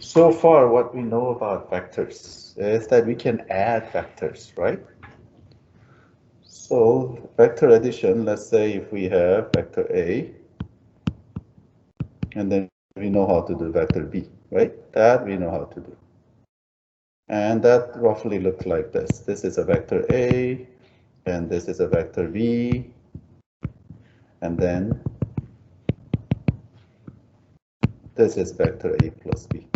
So far, what we know about vectors is that we can add vectors, right? So vector addition, let's say if we have vector A, and then we know how to do vector B, right? That we know how to do. And that roughly looks like this. This is a vector A, and this is a vector B, and then this is vector A plus B.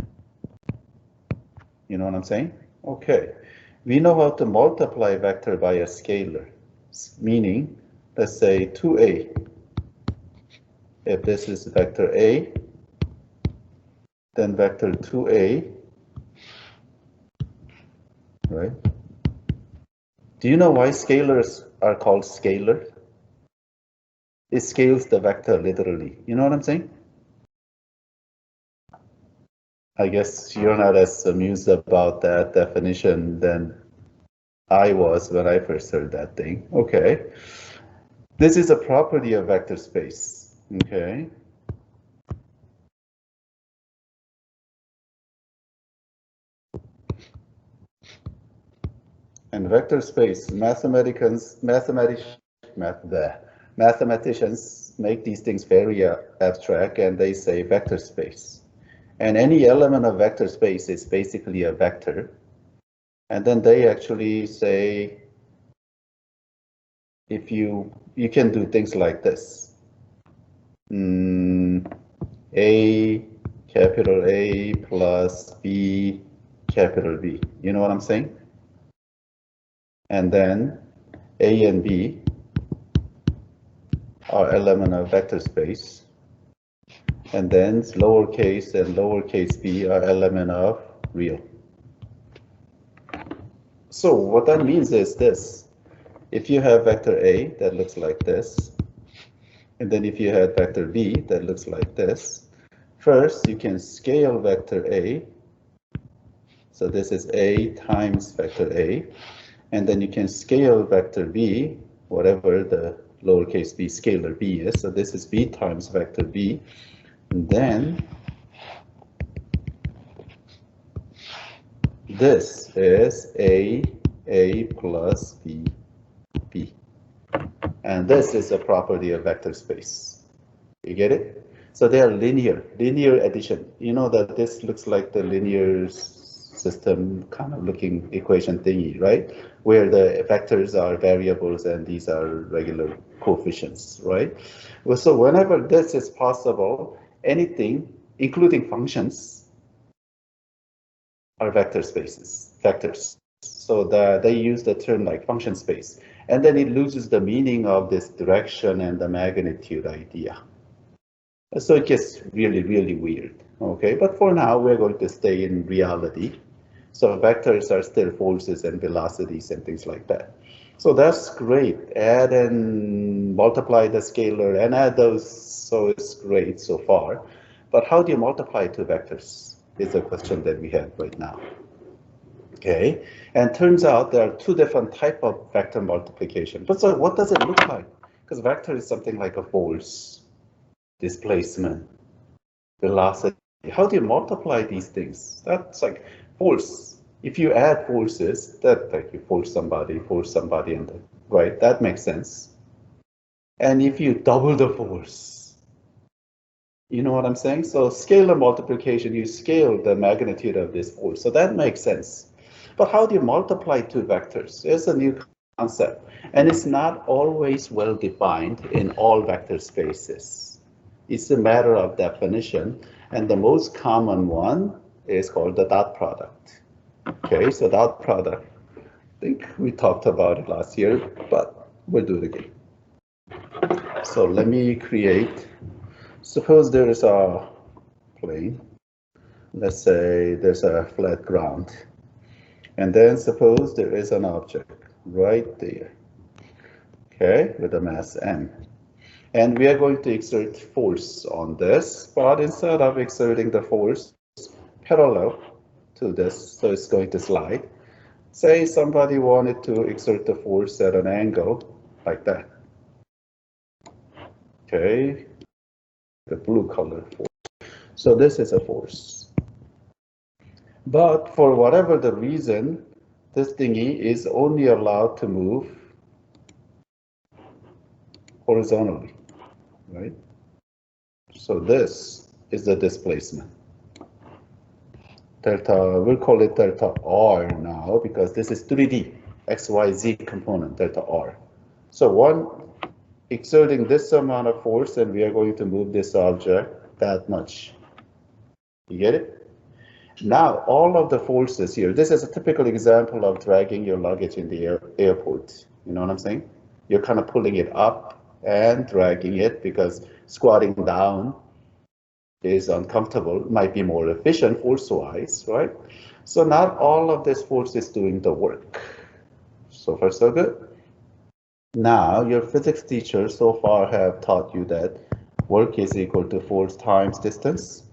You know what I'm saying? Okay. We know how to multiply vector by a scalar, meaning, let's say 2A. If this is vector A, then vector 2A, right? Do you know why scalars are called scalar? It scales the vector literally. You know what I'm saying? I guess you're not as amused about that definition than I was when I first heard that thing. Okay. This is a property of vector space. Okay. And vector space, mathematicians make these things very abstract, and they say vector space. And any element of vector space is basically a vector. And then they actually say, if you can do things like this. A, capital A plus B, capital B. You know what I'm saying? And then A and B are element of vector space. And then lowercase and lowercase b are element of real. So what that means is this. If you have vector A that looks like this, and then if you have vector B that looks like this, first you can scale vector A. So this is A times vector A. And then you can scale vector B, whatever the lowercase b scalar B is. So this is B times vector B. And then this is A plus B, B. And this is a property of vector space. You get it? So they are linear addition. You know that this looks like the linear system kind of looking equation thingy, right? Where the vectors are variables and these are regular coefficients, right? Well, so whenever this is possible, anything, including functions, are vector spaces, vectors. So they use the term like function space. And then it loses the meaning of this direction and the magnitude idea. So it gets really, really weird. Okay, but for now, we're going to stay in reality. So vectors are still forces and velocities and things like that. So that's great. Add and multiply the scalar and add those. So it's great so far. But how do you multiply two vectors is a question that we have right now. Okay, and turns out there are two different types of vector multiplication. But so what does it look like? Because vector is something like a force, displacement, velocity. How do you multiply these things? That's like force. If you add forces, that like you force somebody, and right, that makes sense. And if you double the force, you know what I'm saying? So scalar multiplication, you scale the magnitude of this force. So that makes sense. But how do you multiply two vectors? It's a new concept. And it's not always well defined in all vector spaces. It's a matter of definition. And the most common one is called the dot product. Okay, so dot product. I think we talked about it last year, but we'll do it again. So let me create, suppose there is a plane. Let's say there's a flat ground. And then suppose there is an object right there, okay, with a mass m. And we are going to exert force on this, but instead of exerting the force parallel to this, so it's going to slide. Say somebody wanted to exert the force at an angle like that. Okay, the blue color force. So this is a force. But for whatever the reason, this thingy is only allowed to move horizontally, right? So this is the displacement. Delta, we'll call it delta R now because this is 3D, XYZ component, delta R. So one exerting this amount of force and we are going to move this object that much. You get it? Now, all of the forces here, this is a typical example of dragging your luggage in the airport. You know what I'm saying? You're kind of pulling it up and dragging it because squatting down is uncomfortable, might be more efficient force-wise, right? So not all of this force is doing the work. So far, so good. Now, your physics teacher so far have taught you that work is equal to force times distance.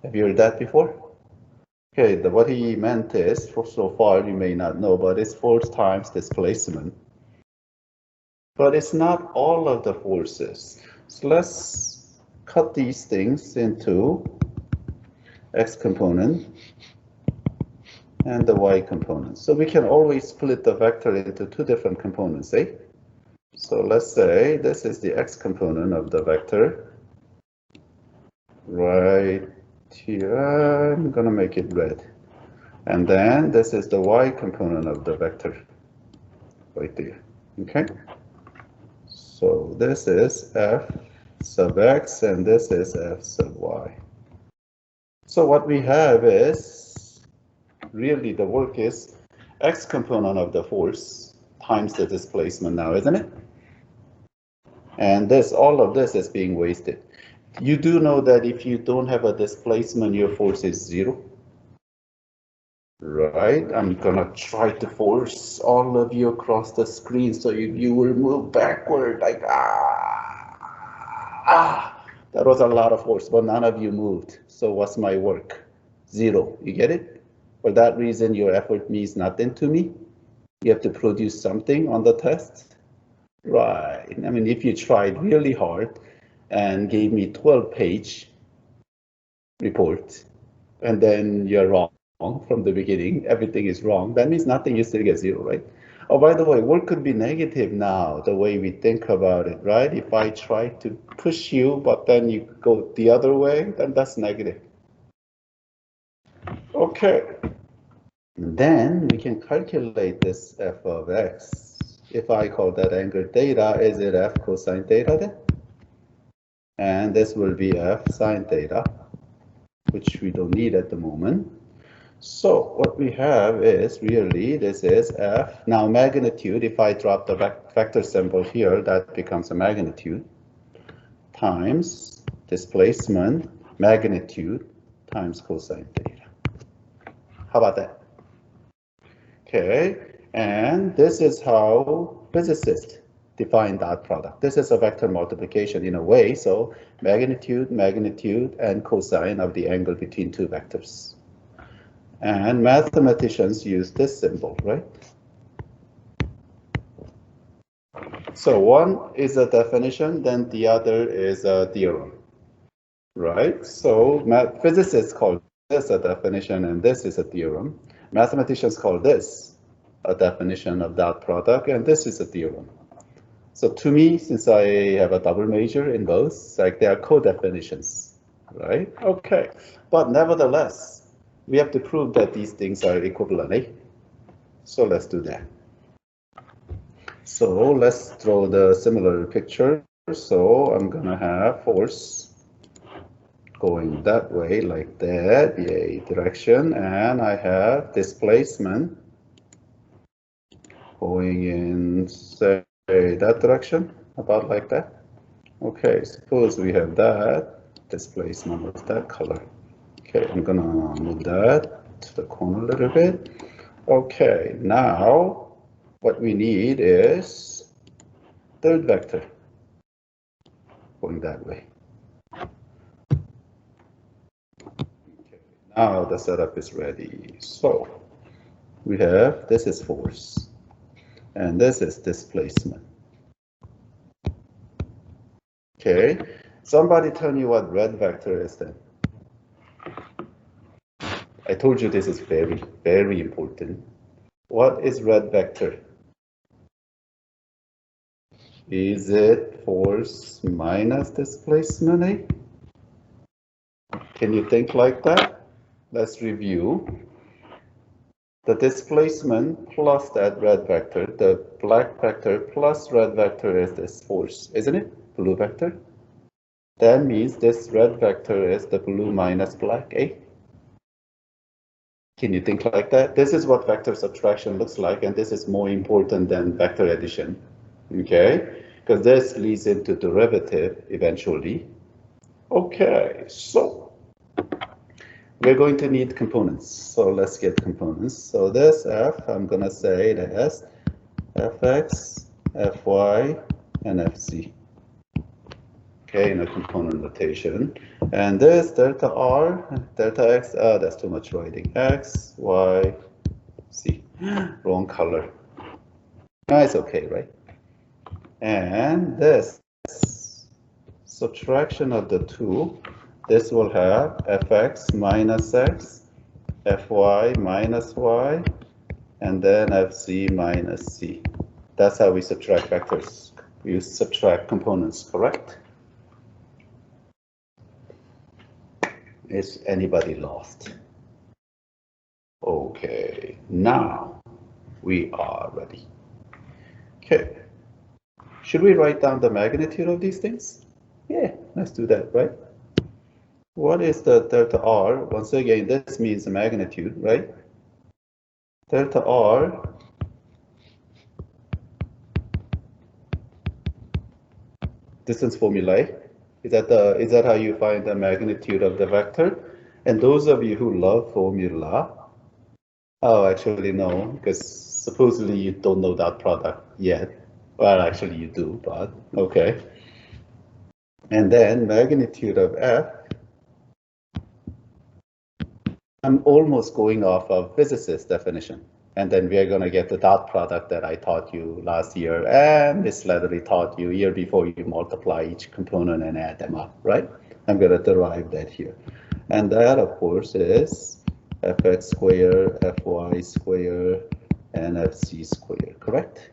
Have you heard that before? Okay, what he meant is, for so far you may not know, but it's force times displacement. But it's not all of the forces. So let's cut these things into x component and the y component. So we can always split the vector into two different components, eh? So let's say this is the x component of the vector. Right here, I'm gonna make it red. And then this is the y component of the vector, right there, okay? So this is f sub x and this is f sub y. So what we have is, really the work is x component of the force times the displacement now, isn't it? And this, all of this is being wasted. You do know that if you don't have a displacement, your force is 0. Right, I'm gonna try to force all of you across the screen so you will move backward like that was a lot of force, but none of you moved. So what's my work? 0. You get it? For that reason, your effort means nothing to me. You have to produce something on the test. Right. I mean, if you tried really hard and gave me 12-page report, and then you're wrong from the beginning, everything is wrong, that means nothing, you still get 0, right? Oh, by the way, work could be negative now, the way we think about it, right? If I try to push you, but then you go the other way, then that's negative. Okay. And then we can calculate this f of x. If I call that angle theta, is it f cosine theta then? And this will be f sine theta, which we don't need at the moment. So what we have is really, this is f. Now magnitude, if I drop the vector symbol here, that becomes a magnitude, times displacement, magnitude, times cosine theta. How about that? Okay, and this is how physicists define dot product. This is a vector multiplication in a way, so magnitude, magnitude, and cosine of the angle between two vectors. And mathematicians use this symbol, right? So one is a definition, then the other is a theorem, right? So physicists call this a definition and this is a theorem. Mathematicians call this a definition of dot product and this is a theorem. So to me, since I have a double major in both, like they are co-definitions, right? Okay, but nevertheless, we have to prove that these things are equivalent, eh? So let's do that. So let's draw the similar picture. So I'm gonna have force going that way like that, yay, direction, and I have displacement going in, say, that direction, about like that. Okay, suppose we have that displacement of that color. Okay, I'm gonna move that to the corner a little bit. Okay, now what we need is third vector going that way. Okay, now the setup is ready. So we have, this is force, and this is displacement. Okay, somebody tell me what red vector is then. I told you this is very, very important. What is red vector? Is it force minus displacement A? Can you think like that? Let's review. The displacement plus that red vector, the black vector plus red vector is this force, isn't it? Blue vector. That means this red vector is the blue minus black A. Can you think like that? This is what vector subtraction looks like, and this is more important than vector addition, okay? Because this leads into derivative eventually. Okay, so we're going to need components. So let's get components. So this F, I'm going to say it as Fx, Fy, and Fz. Okay, in a component notation. And this delta R, delta X, that's too much writing. X, Y, Z. Wrong color. It's okay, right? And this subtraction of the two, this will have Fx minus X, Fy minus Y, and then Fz minus Z. That's how we subtract vectors. We subtract components, correct? Is anybody lost? Okay, now we are ready. Okay, should we write down the magnitude of these things? Yeah, let's do that, right? What is the delta R? Once again, this means the magnitude, right? Delta R distance formulae. Is that how you find the magnitude of the vector? And those of you who love formula, oh, actually no, because supposedly you don't know that product yet. Well, actually you do, but okay. And then magnitude of F, I'm almost going off of physicist definition. And then we are going to get the dot product that I taught you last year and Miss Slattery taught you year before. You multiply each component and add them up, right? I'm going to derive that here. And that, of course, is Fx squared, Fy squared, and Fz squared, correct?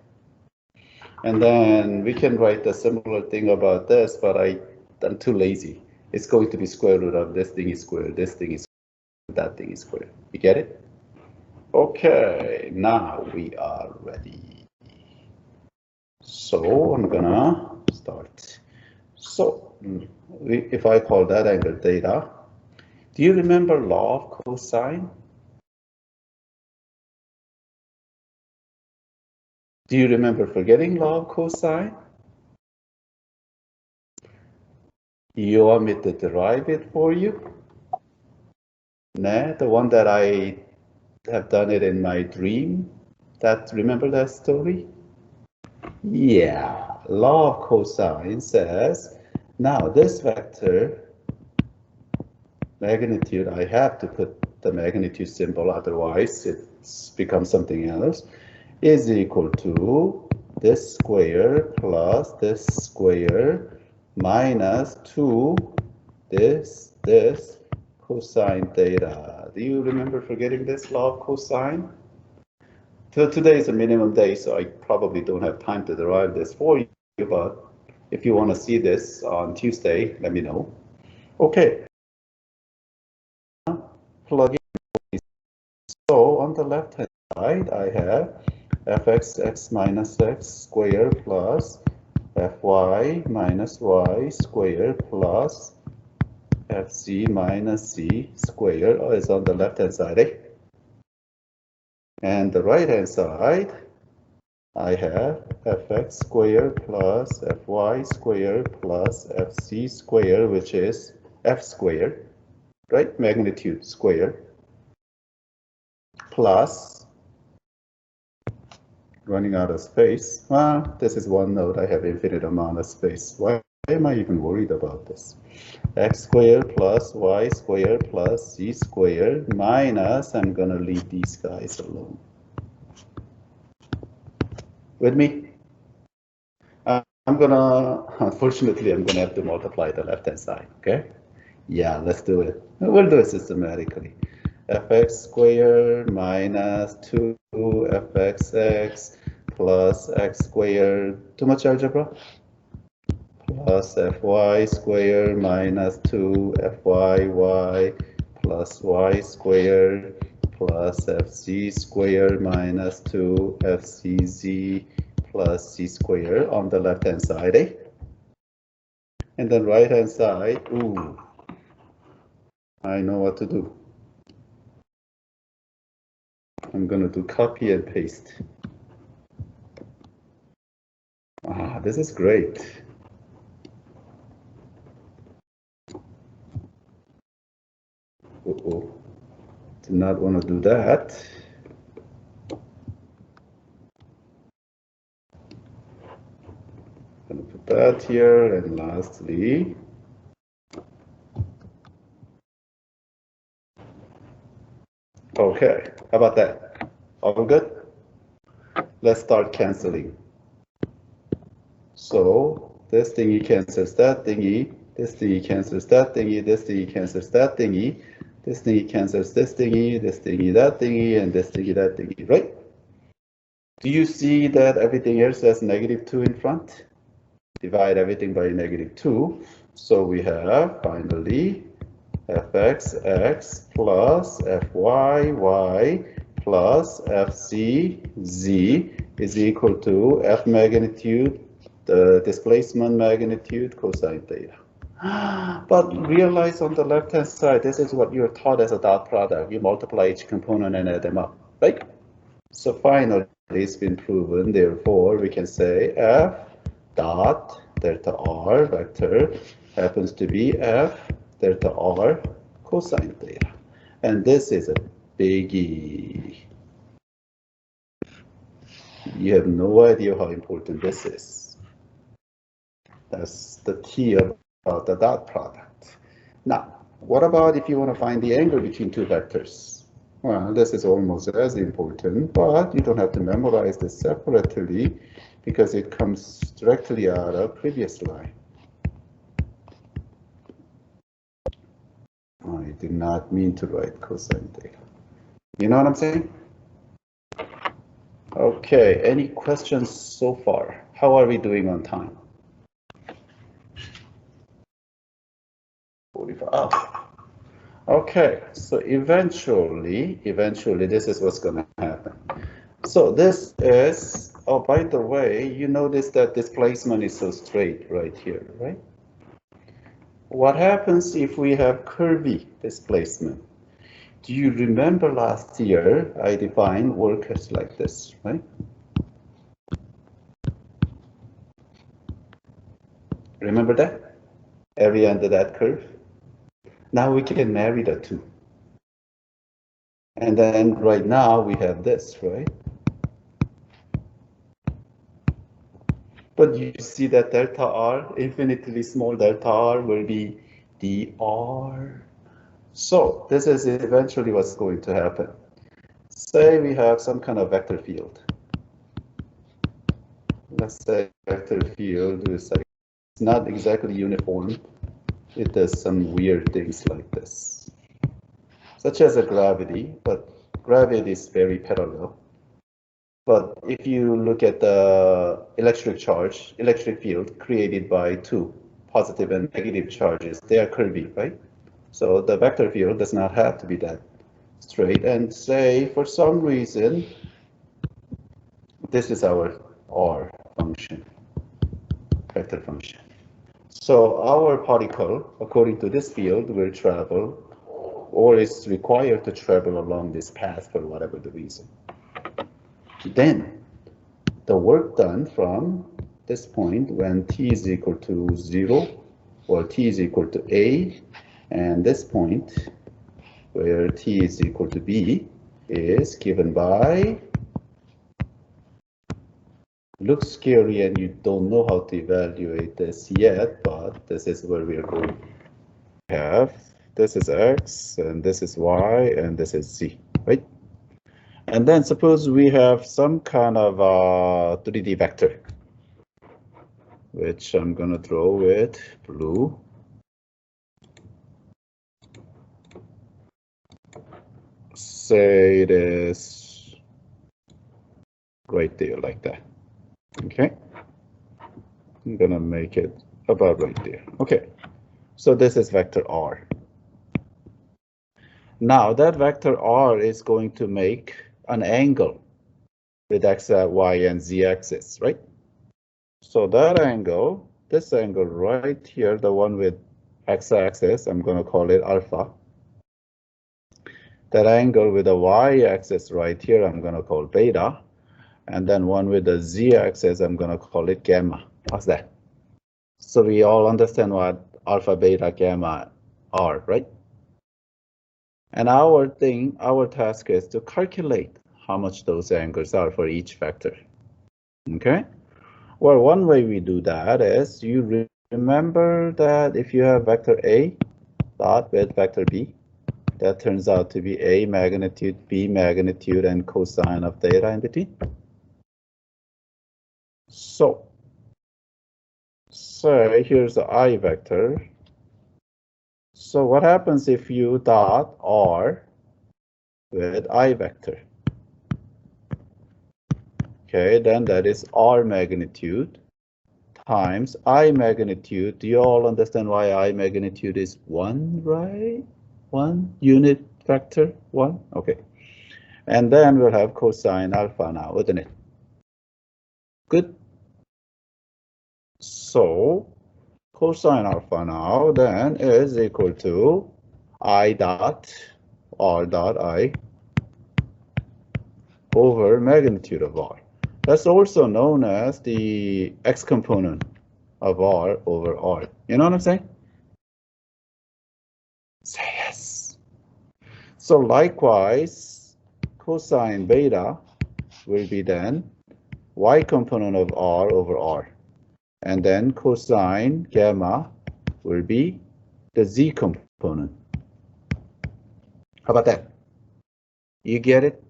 And then we can write a similar thing about this, but I'm too lazy. It's going to be square root of this thing is squared, this thing is squared, that thing is squared. You get it? Okay, now we are ready. So I'm gonna start. So if I call that angle theta, do you remember law of cosine? Do you remember forgetting law of cosine? You want me to derive it for you? Nah, the one that I have done it in my dream. Remember that story? Yeah, law of cosine says, now this vector magnitude, I have to put the magnitude symbol, otherwise it becomes something else, is equal to this square plus this square minus 2 this cosine theta. Do you remember forgetting this law of cosine? So today is a minimum day, so I probably don't have time to derive this for you, but if you want to see this on Tuesday, let me know. Okay. Plug in. So on the left hand side, I have fx x minus x squared plus fy minus y squared plus fz minus z squared is on the left hand side, eh? And the right hand side, I have fx squared plus fy squared plus fz squared, which is f squared, right? Magnitude squared, plus running out of space. This is one node. I have infinite amount of space. Why am I even worried about this? X squared plus y squared plus z squared minus, I'm going to leave these guys alone. With me? Unfortunately, I'm going to have to multiply the left-hand side, okay? Yeah, let's do it. We'll do it systematically. fx squared minus 2fxx plus x squared. Too much algebra? Plus fy squared minus 2fyy plus y squared plus fz squared minus 2fcz plus c squared on the left hand side, eh? And then right hand side, ooh, I know what to do. I'm gonna do copy and paste. Ah, this is great. Uh-oh, do not want to do that. Gonna put that here, and lastly, okay, how about that? All good? Let's start canceling. So this thingy cancels that thingy, this thingy cancels that thingy, this thingy cancels that thingy, this thingy cancels this thingy, this thingy that thingy, and this thingy that thingy, right? Do you see that everything else has -2 in front? Divide everything by -2. So we have finally fxx plus fyy plus fcz is equal to f magnitude, the displacement magnitude cosine theta. But realize on the left hand side, this is what you're taught as a dot product. You multiply each component and add them up, right? So finally, it's been proven. Therefore, we can say f dot delta r vector happens to be f delta r cosine theta. And this is a biggie. You have no idea how important this is. That's the key about the dot product. Now, what about if you want to find the angle between two vectors? Well, this is almost as important, but you don't have to memorize this separately because it comes directly out of previous line. I did not mean to write cosine theta. You know what I'm saying? Okay, any questions so far? How are we doing on time? 45. Oh. Okay, so eventually, this is what's going to happen. So this is, oh, by the way, you notice that displacement is so straight right here, right? What happens if we have curvy displacement? Do you remember last year I defined work as like this, right? Remember that? Area under that curve? Now we can marry the two. And then right now we have this, right? But you see that delta r, infinitely small delta r will be dr. So this is eventually what's going to happen. Say we have some kind of vector field. Let's say vector field is like, it's not exactly uniform. It does some weird things like this, such as a gravity, but gravity is very parallel. But if you look at the electric charge, electric field created by two positive and negative charges, they are curvy, right? So the vector field does not have to be that straight. And say for some reason, this is our R function, vector function. So our particle, according to this field, will travel or is required to travel along this path for whatever the reason. Then the work done from this point when t is equal to 0 or t is equal to a, and this point where t is equal to b is given by, looks scary and you don't know how to evaluate this yet, but this is where we are going. We have, this is x and this is y and this is z, right? And then suppose we have some kind of 3D vector, which I'm going to draw with blue. say it is right there like that. Okay, I'm gonna make it about right there. Okay, so this is vector R. Now that vector R is going to make an angle with x, y, and z axis, right? So that angle, this angle right here, the one with x-axis, I'm going to call it alpha. That angle with the y-axis right here, I'm going to call beta. And then one with the z-axis, I'm going to call it gamma. How's that? So we all understand what alpha, beta, gamma are, right? And our task is to calculate how much those angles are for each vector. Okay? Well, one way we do that is you remember that if you have vector A dot with vector B, that turns out to be A magnitude, B magnitude, and cosine of theta in between. So, say here's the I vector. So what happens if you dot R with I vector? Okay, then that is R magnitude times I magnitude. Do you all understand why I magnitude is 1, right? 1 unit vector 1. Okay, and then we'll have cosine alpha now, isn't it? Good. So cosine alpha now then is equal to I dot R dot I over magnitude of R. That's also known as the x component of R over R. You know what I'm saying? Say yes. So likewise, cosine beta will be then y component of R over R. And then cosine gamma will be the z component. How about that? You get it?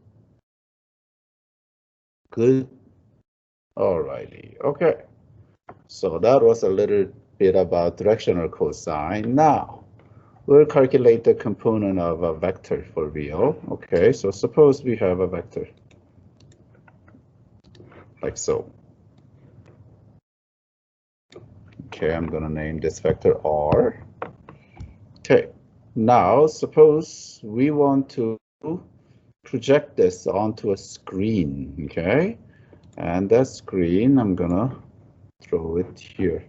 Good. Alrighty. Okay. So that was a little bit about directional cosine. Now, we'll calculate the component of a vector for real. Okay, so suppose we have a vector like so. Okay, I'm going to name this vector R. Okay, now suppose we want to project this onto a screen. Okay, and that screen, I'm going to throw it here.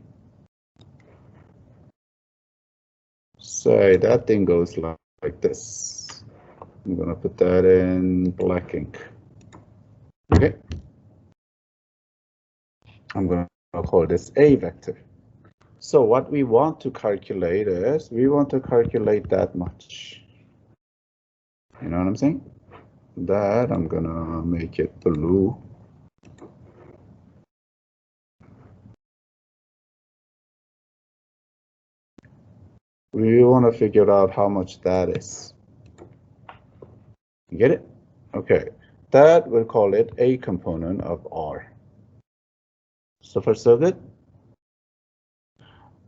Say that thing goes like this. I'm going to put that in black ink. Okay. I'm going to call this A vector. So what we want to calculate is, we want to calculate that much. You know what I'm saying? That I'm going to make it blue. We want to figure out how much that is. You get it? Okay. That we'll call it A component of R. So far so good?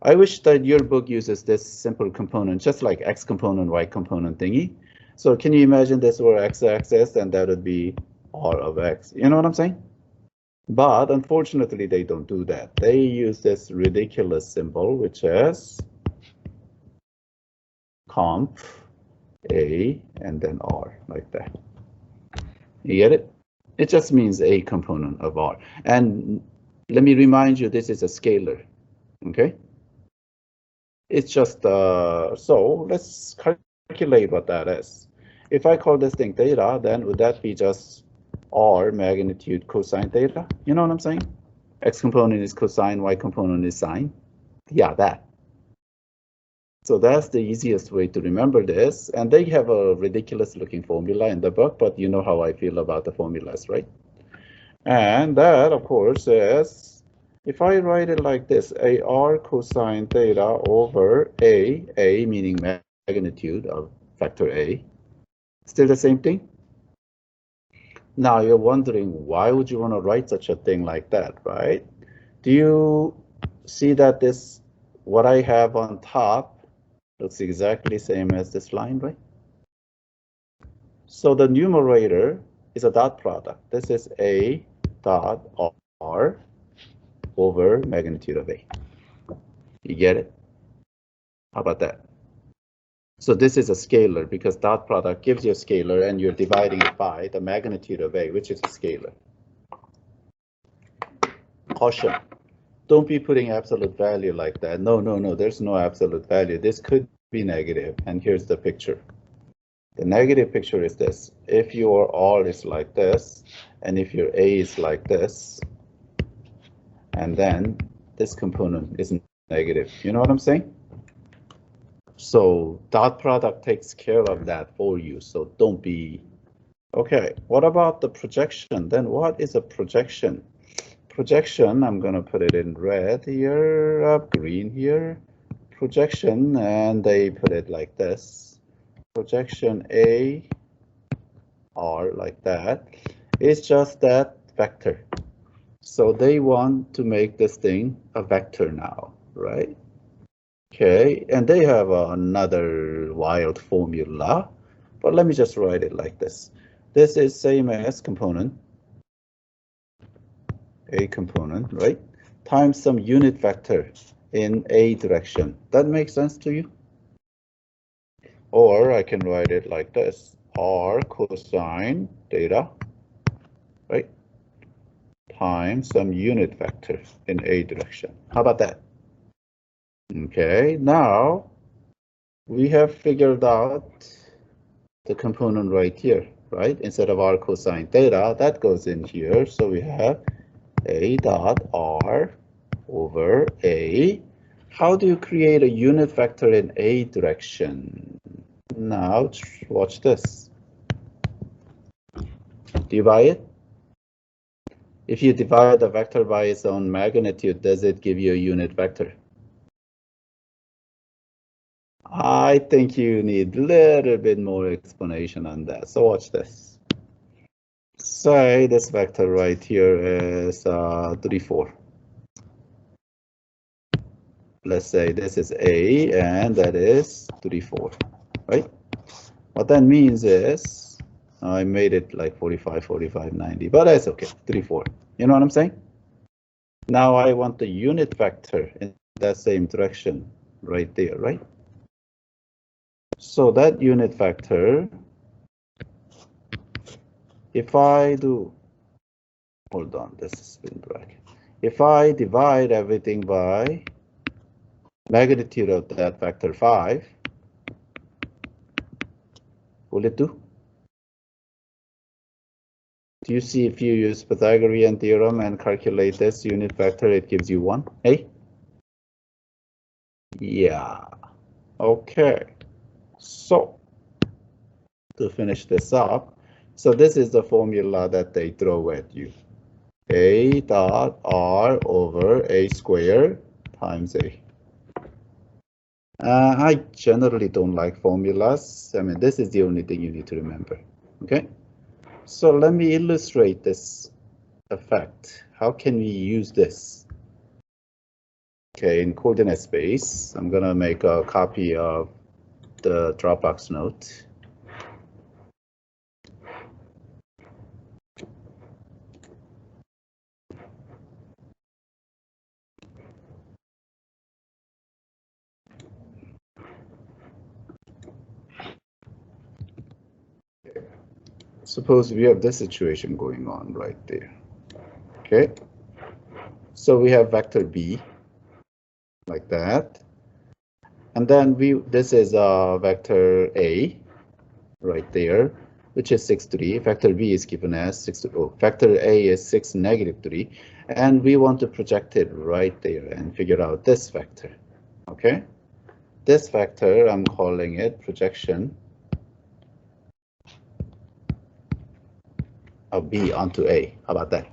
I wish that your book uses this simple component, just like X component, Y component thingy. So can you imagine this were X-axis, and that would be R of X. You know what I'm saying? But unfortunately, they don't do that. They use this ridiculous symbol, which is comp A and then R, like that. You get it? It just means A component of R. And let me remind you, this is a scalar, okay? It's just, so let's calculate what that is. If I call this thing theta, then would that be just R magnitude cosine theta? You know what I'm saying? X component is cosine, Y component is sine. Yeah, that. So that's the easiest way to remember this. And they have a ridiculous looking formula in the book, but you know how I feel about the formulas, right? And that, of course, is, if I write it like this, AR cosine theta over A meaning magnitude of factor A, still the same thing? Now you're wondering, why would you want to write such a thing like that, right? Do you see that this, what I have on top, looks exactly same as this line, right? So the numerator is a dot product. This is A dot R over magnitude of A. You get it? How about that? So this is a scalar because dot product gives you a scalar and you're dividing it by the magnitude of A, which is a scalar. Caution. Don't be putting absolute value like that. No, there's no absolute value. This could be negative, and here's the picture. The negative picture is this. If your R is like this, and if your A is like this, and then this component is negative. You know what I'm saying? So dot product takes care of that for you. So don't be, okay, what about the projection? Then what is a projection? Projection, I'm gonna put it in red here, green here. Projection, and they put it like this. Projection A, R like that. It's just that vector. So they want to make this thing a vector now, right? Okay, and they have another wild formula, but let me just write it like this. This is same as component, A component, right? Times some unit vector in A direction. That makes sense to you? Or I can write it like this, R cosine theta, right? Times some unit vector in A direction. How about that? Okay, now we have figured out the component right here, right? Instead of R cosine theta, that goes in here. So we have A dot R over A. How do you create a unit vector in A direction? Now, watch this. Divide it. If you divide the vector by its own magnitude, does it give you a unit vector? I think you need a little bit more explanation on that. So watch this. Say this vector right here is 3, 4. Let's say this is A and that is 3, 4, right? What that means is I made it like 45, 45, 90, but that's okay, 3, 4. You know what I'm saying? Now I want the unit vector in that same direction right there, right? So that unit vector, if I do, hold on, this is been bracket. If I divide everything by magnitude of that vector 5, will it do? Do you see if you use Pythagorean theorem and calculate this unit vector, it gives you 1? Hey? Yeah. Okay. So, to finish this up, so this is the formula that they throw at you. A dot R over A squared times A. I generally don't like formulas. I mean, this is the only thing you need to remember. Okay? So let me illustrate this effect. How can we use this? Okay, in coordinate space, I'm gonna make a copy of the Dropbox note. Suppose we have this situation going on right there. Okay, so we have vector B like that, and then this is a vector A right there, which is 6, 3. Vector B is given as 6, vector A is 6, negative 3, and we want to project it right there and figure out this vector. Okay, this vector, I'm calling it projection of B onto A. How about that?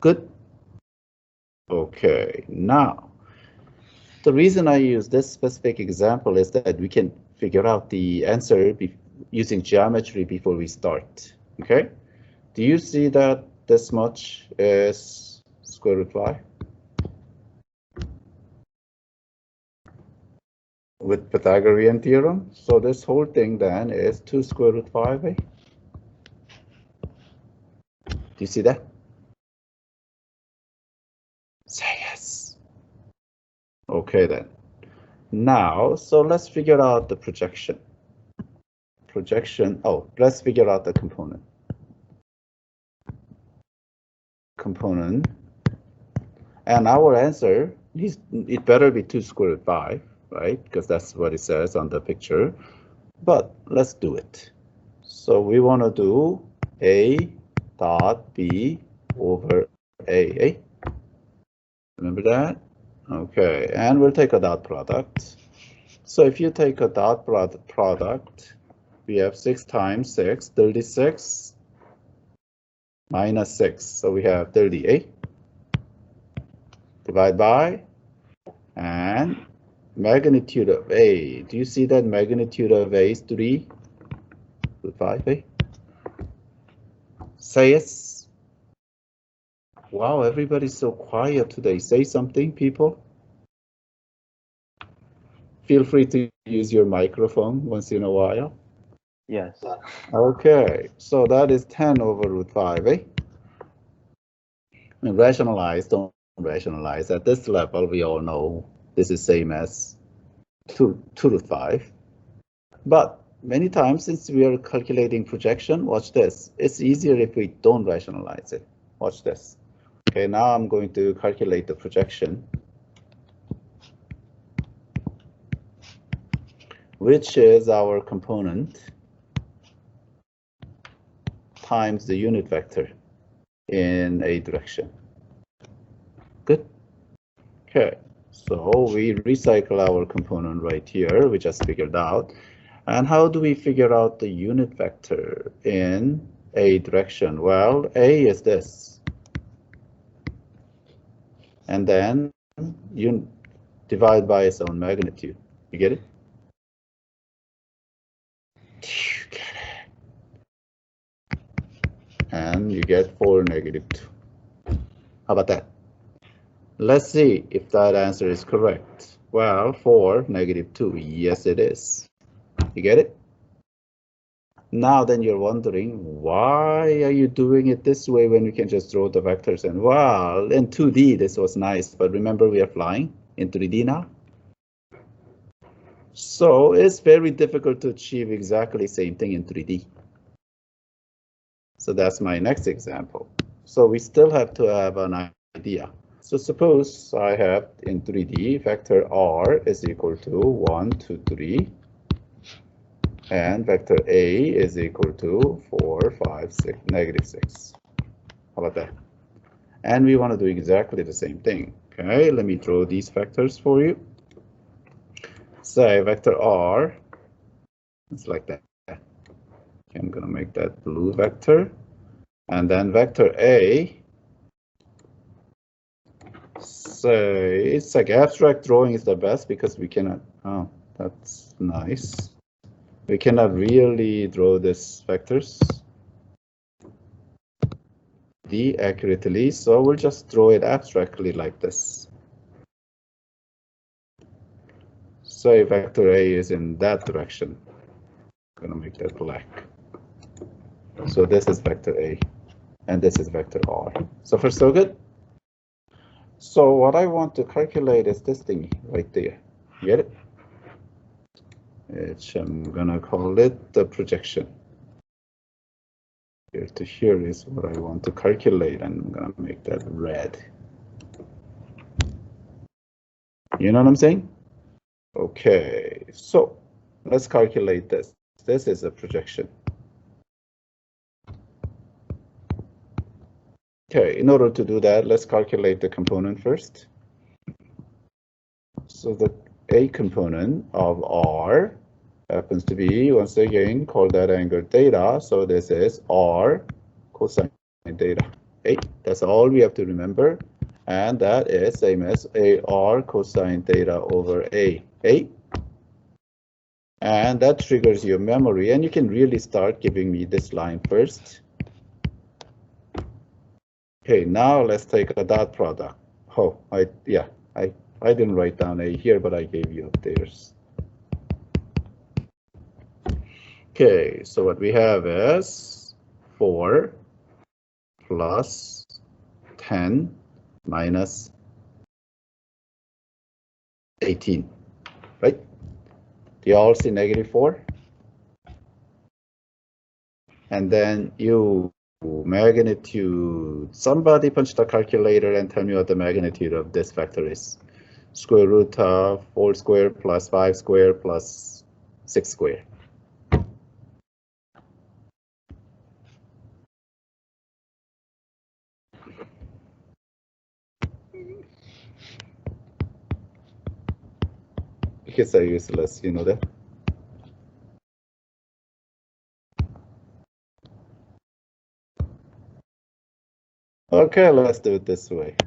Good. Okay, now the reason I use this specific example is that we can figure out the answer using geometry before we start. Okay, do you see that this much is square root 5? with Pythagorean theorem. So this whole thing then is 2 square root 5a. Do you see that? Say yes. Okay then. Now, so let's figure out the projection. Let's figure out the component. And our answer, it better be 2 square root 5, right? Because that's what it says on the picture. But let's do it. So we want to do A dot B over A. Remember that? Okay, and we'll take a dot product. So if you take a dot product, we have 6 times 6, 36, minus 6. So we have 38. Divide by, and magnitude of A. Do you see that magnitude of A is 3 root 5A? Say yes. Wow, everybody's so quiet today. Say something, people. Feel free to use your microphone once in a while. Yes. Okay, so that is 10 over root 5A. And rationalize, don't rationalize. At this level, we all know this is same as 2 root 5. But many times, since we are calculating projection, watch this. It's easier if we don't rationalize it. Watch this. Okay, now I'm going to calculate the projection, which is our component times the unit vector in a direction. Good. Okay, so we recycle our component right here, we just figured out. And how do we figure out the unit vector in a direction? Well, A is this. And then you divide by its own magnitude. You get it? You get it. And you get 4, -2. How about that? Let's see if that answer is correct. Well, 4, -2. Yes, it is. You get it? Now then you're wondering, why are you doing it this way when you can just draw the vectors? And well, in 2D this was nice, but remember we are flying in 3D now. So it's very difficult to achieve exactly same thing in 3D. So that's my next example. So we still have to have an idea. So suppose I have in 3D vector R is equal to 1, 2, 3. And vector A is equal to 4, 5, 6, -6. How about that? And we want to do exactly the same thing. Okay, let me draw these vectors for you. Say vector R, it's like that. Okay, I'm going to make that blue vector. And then vector A, say it's like abstract drawing is the best because we cannot, oh, that's nice. We cannot really draw these vectors accurately, so we'll just draw it abstractly like this. Say vector A is in that direction. I'm gonna make that black. So this is vector A, and this is vector R. So far so good? So what I want to calculate is this thing right there. You get it? I'm gonna call it the projection. Here to here is what I want to calculate, and I'm gonna make that red. You know what I'm saying? Okay, so let's calculate this. This is a projection. Okay, in order to do that, let's calculate the component first. So the A component of R happens to be, once again, call that angle theta. So this is R cosine theta. Okay, that's all we have to remember. And that is same as AR cosine theta over A. Okay? And that triggers your memory. And you can really start giving me this line first. Okay, now let's take a dot product. Oh, I didn't write down A here, but I gave you upstairs. Okay, so what we have is 4 plus 10 minus 18, right? Do you all see -4? And then you magnitude, somebody punch the calculator and tell me what the magnitude of this vector is. Square root of 4 squared plus 5 squared plus 6 squared. Kids are useless, you know that? Okay, let's do it this way.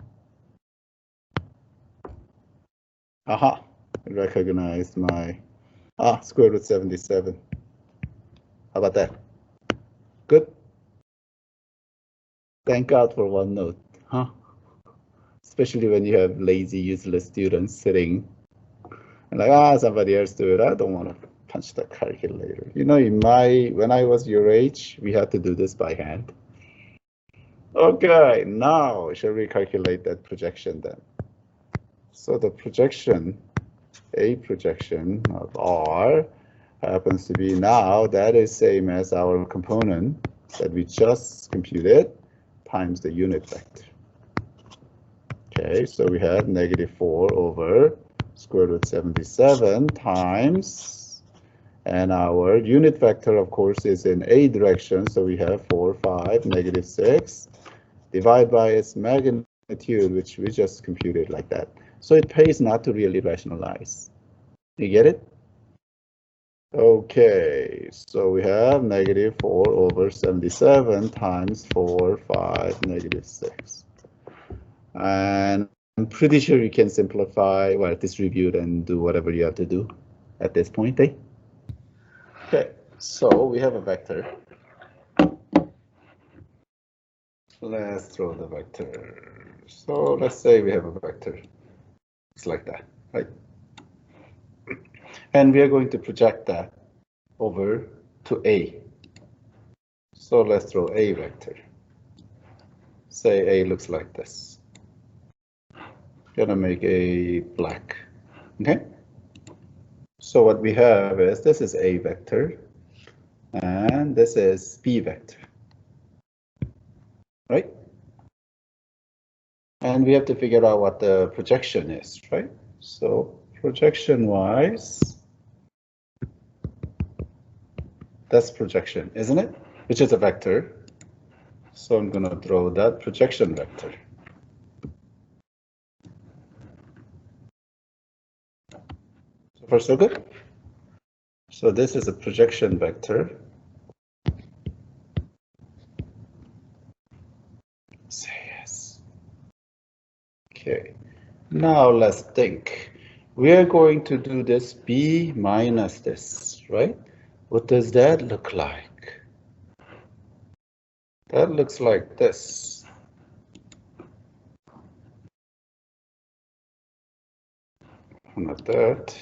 Aha, recognize my square root 77. How about that? Good. Thank God for one note, huh? Especially when you have lazy, useless students sitting and like, somebody else do it. I don't want to punch the calculator. You know, when I was your age, we had to do this by hand. Okay, now shall we calculate that projection then? So the projection, a projection of R happens to be now that is same as our component that we just computed times the unit vector. Okay, so we had -4 over square root 77 times, and our unit vector, of course, is in a direction, so we have 4, 5, -6, divided by its magnitude, which we just computed like that. So it pays not to really rationalize. You get it? Okay, so we have -4 over 77 times 4, 5, -6. And I'm pretty sure you can simplify, well, distribute and do whatever you have to do at this point, eh? Okay, so we have a vector. Let's throw the vector. So let's say we have a vector. It's like that, right? And we are going to project that over to A. So let's throw a vector. Say A looks like this. Gonna make a black, okay? So what we have is, this is A vector, and this is B vector, right? And we have to figure out what the projection is, right? So projection-wise, that's projection, isn't it? Which is a vector. So I'm gonna draw that projection vector. So far, so good. So this is a projection vector. Say yes. Okay, now let's think. We are going to do this B minus this, right? What does that look like? That looks like this. Not that.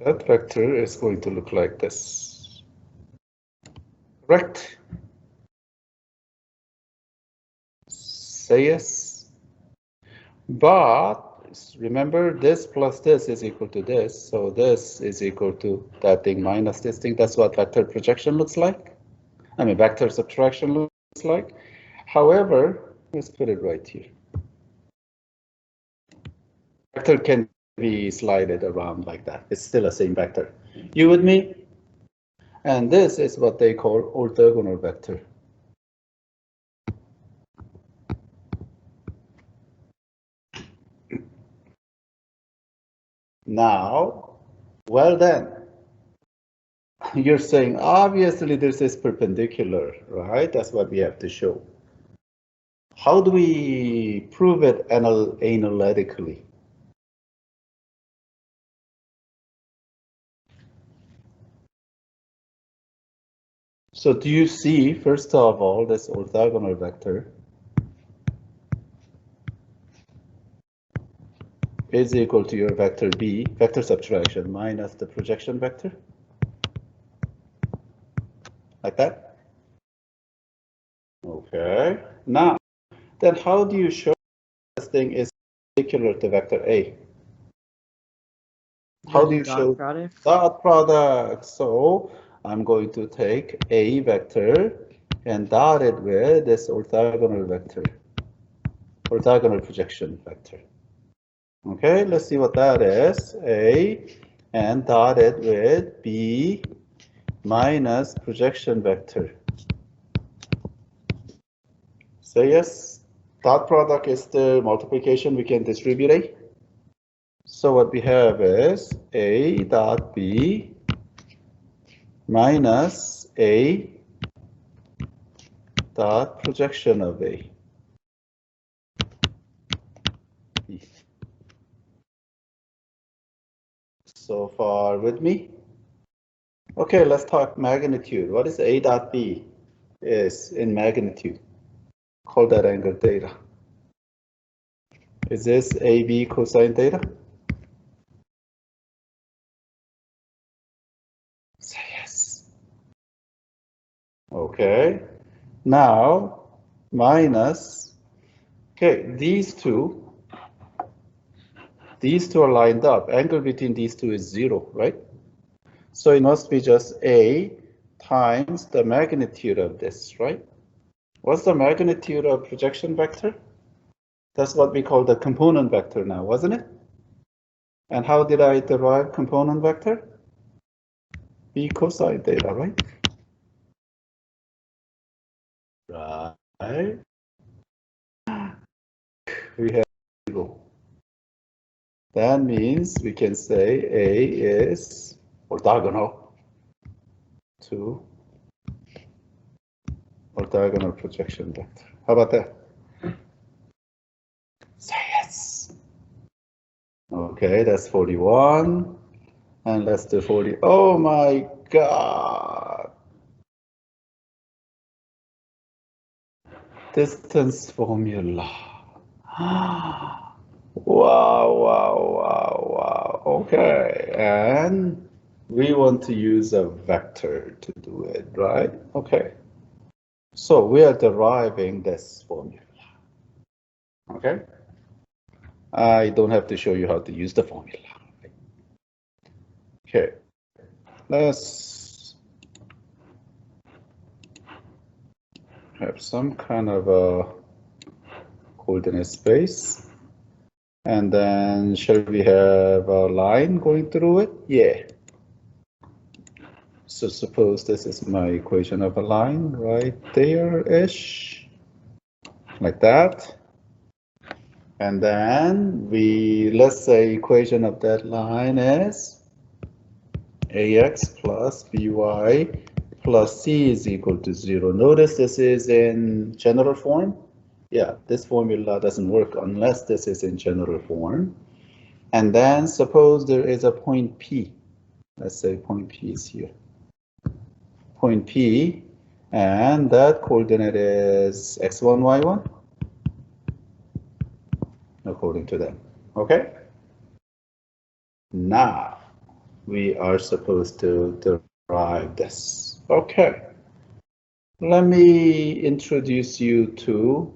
That vector is going to look like this. Correct? Say yes. But remember, this plus this is equal to this. So this is equal to that thing minus this thing. That's what vector projection looks like. I mean, vector subtraction looks like. However, let's put it right here. Vector can be slided around like that. It's still the same vector. You with me? And this is what they call orthogonal vector. Now, well then, you're saying obviously this is perpendicular, right? That's what we have to show. How do we prove it analytically? So do you see, first of all, this orthogonal vector is equal to your vector B, vector subtraction, minus the projection vector? like that. Okay. Now, then how do you show this thing is particular to vector A? How do you show dot product? So I'm going to take A vector and dot it with this orthogonal vector, orthogonal projection vector. Okay, let's see what that is. A and dot it with B minus projection vector. So yes, dot product is the multiplication we can distribute A. So what we have is A dot B minus A dot projection of A. B. So far with me? Okay, let's talk magnitude. What is A dot B is in magnitude? Call that angle theta. Is this AB cosine theta? Say yes. Okay. Now, minus, okay, these two are lined up. Angle between these two is 0, right? So it must be just A times the magnitude of this, right? What's the magnitude of projection vector? That's what we call the component vector now, wasn't it? And how did I derive component vector? B cosine theta, right? Right. We have 0. That means we can say A is orthogonal to orthogonal projection vector. How about that? Say yes. Okay, that's 41. And let's do 40. Oh my God. Distance formula. Wow, wow, wow, wow. Okay, and we want to use a vector to do it, right? Okay. So we are deriving this formula. Okay. I don't have to show you how to use the formula. Okay. Let's have some kind of a coordinate space. And then shall we have a line going through it? Yeah. So suppose this is my equation of a line right there-ish, like that. And then let's say equation of that line is ax plus by plus c is equal to 0. Notice this is in general form. Yeah, this formula doesn't work unless this is in general form. And then suppose there is a point P. Let's say point P is here. Point P, and that coordinate is x1, y1, according to them. Okay? Now, we are supposed to derive this. Okay. Let me introduce you to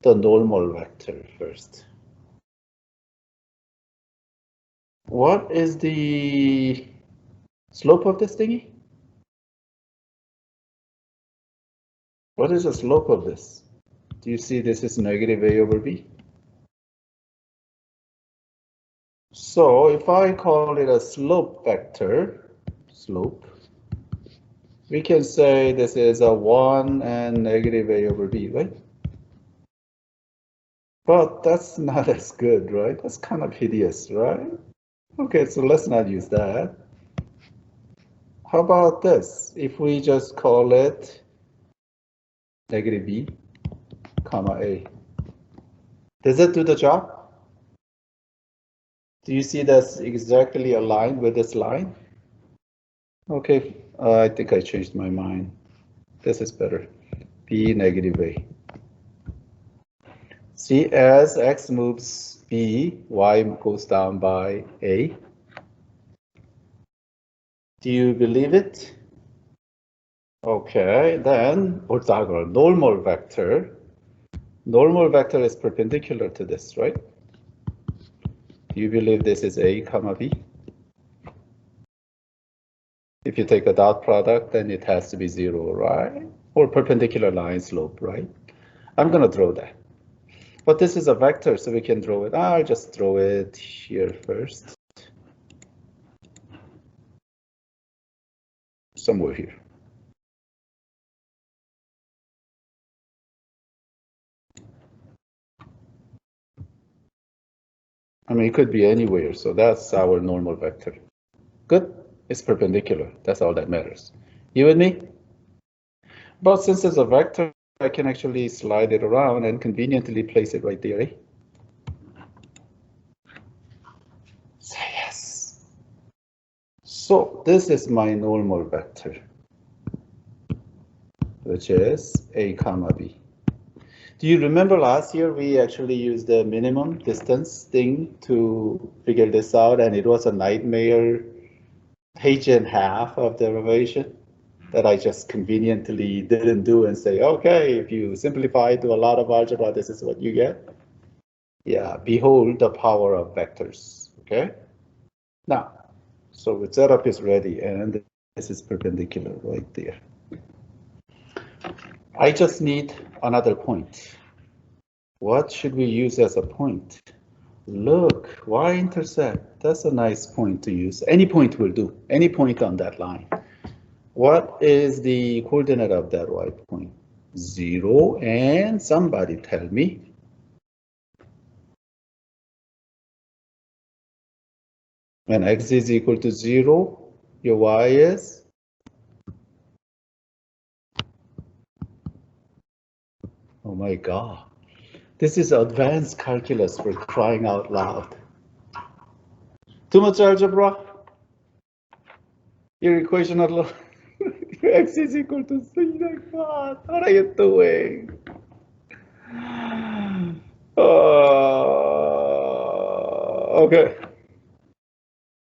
the normal vector first. What is the slope of this thingy? What is the slope of this? Do you see this is negative a over b? So if I call it a slope vector, slope, we can say this is a 1 and negative a over b, right? But that's not as good, right? That's kind of hideous, right? Okay, so let's not use that. How about this? If we just call it negative b, comma a. Does it do the job? Do you see that's exactly aligned with this line? Okay, I think I changed my mind. This is better. B negative a. See, as x moves b, y goes down by a. Do you believe it? Okay, then orthogonal normal vector. Normal vector is perpendicular to this, right? Do you believe this is A comma B? If you take a dot product, then it has to be 0, right? Or perpendicular line slope, right? I'm going to draw that. But this is a vector, so we can draw it. I'll just draw it here first. Somewhere here. I mean, it could be anywhere, so that's our normal vector. Good? It's perpendicular. That's all that matters. You with me? But since it's a vector, I can actually slide it around and conveniently place it right there. Eh? Say yes. So this is my normal vector, which is A comma B. Do you remember last year we actually used the minimum distance thing to figure this out, and it was a nightmare page and a half of derivation that I just conveniently didn't do and say, okay, if you simplify to a lot of algebra, this is what you get. Yeah, behold the power of vectors, okay? Now, so the setup is ready, and this is perpendicular right there. I just need another point. What should we use as a point? Look, y-intercept. That's a nice point to use. Any point will do. Any point on that line. What is the coordinate of that y point? 0, and somebody tell me. When x is equal to 0, your y is? Oh my God. This is advanced calculus for crying out loud. Too much algebra? Your equation of your x is equal to 3. What are you doing? Okay.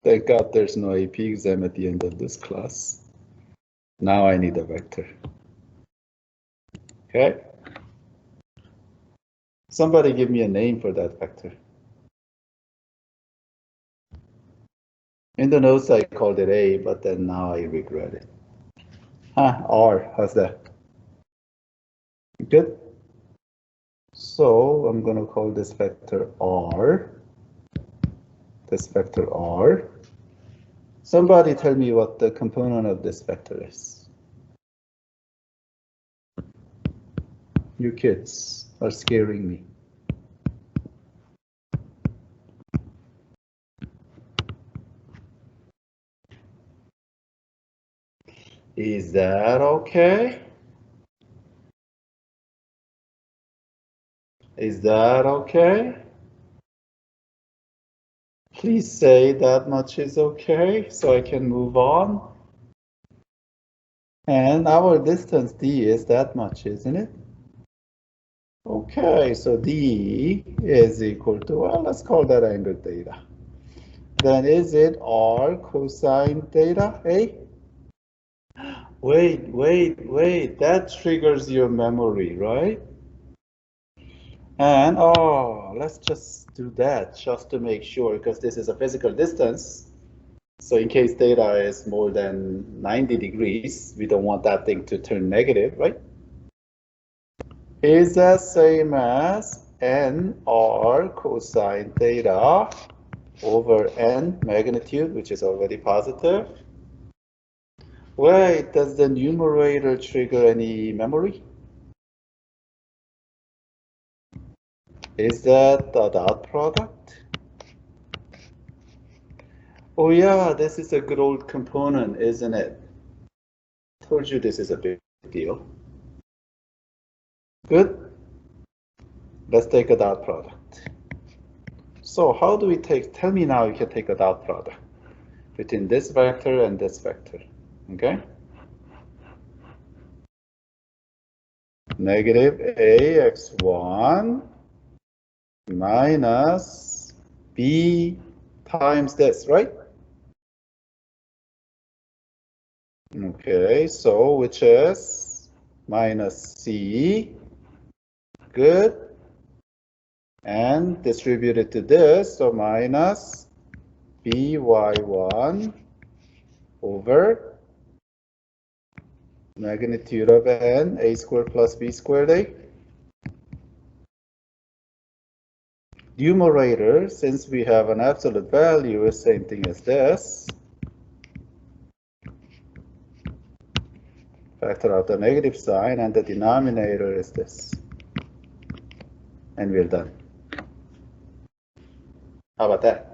Thank God there's no AP exam at the end of this class. Now I need a vector. Okay. Somebody give me a name for that vector. In the notes I called it A, but then now I regret it. R, how's that? Good. So I'm going to call this vector R. This vector R. Somebody tell me what the component of this vector is. You kids are scaring me. Is that okay? Is that okay? Please say that much is okay so I can move on. And our distance d is that much, isn't it? Okay, so d is equal to, well, let's call that angle theta. Then is it r cosine theta, eh? Wait, that triggers your memory, right? And, let's just do that just to make sure, because this is a physical distance. So in case theta is more than 90 degrees, we don't want that thing to turn negative, right? Is that same as nr cosine theta over n magnitude, which is already positive. Wait, does the numerator trigger any memory? Is that the dot product? Oh yeah, this is a good old component, isn't it? Told you this is a big deal. Good. Let's take a dot product. So how do we tell me now you can take a dot product between this vector and this vector, okay? Negative ax1 minus b times this, right? Okay, so which is minus C, good, and distributed to this, so minus by1 over magnitude of n, a squared plus b squared a. Numerator, since we have an absolute value, is same thing as this. Factor out the negative sign, and the denominator is this. And we're done. How about that?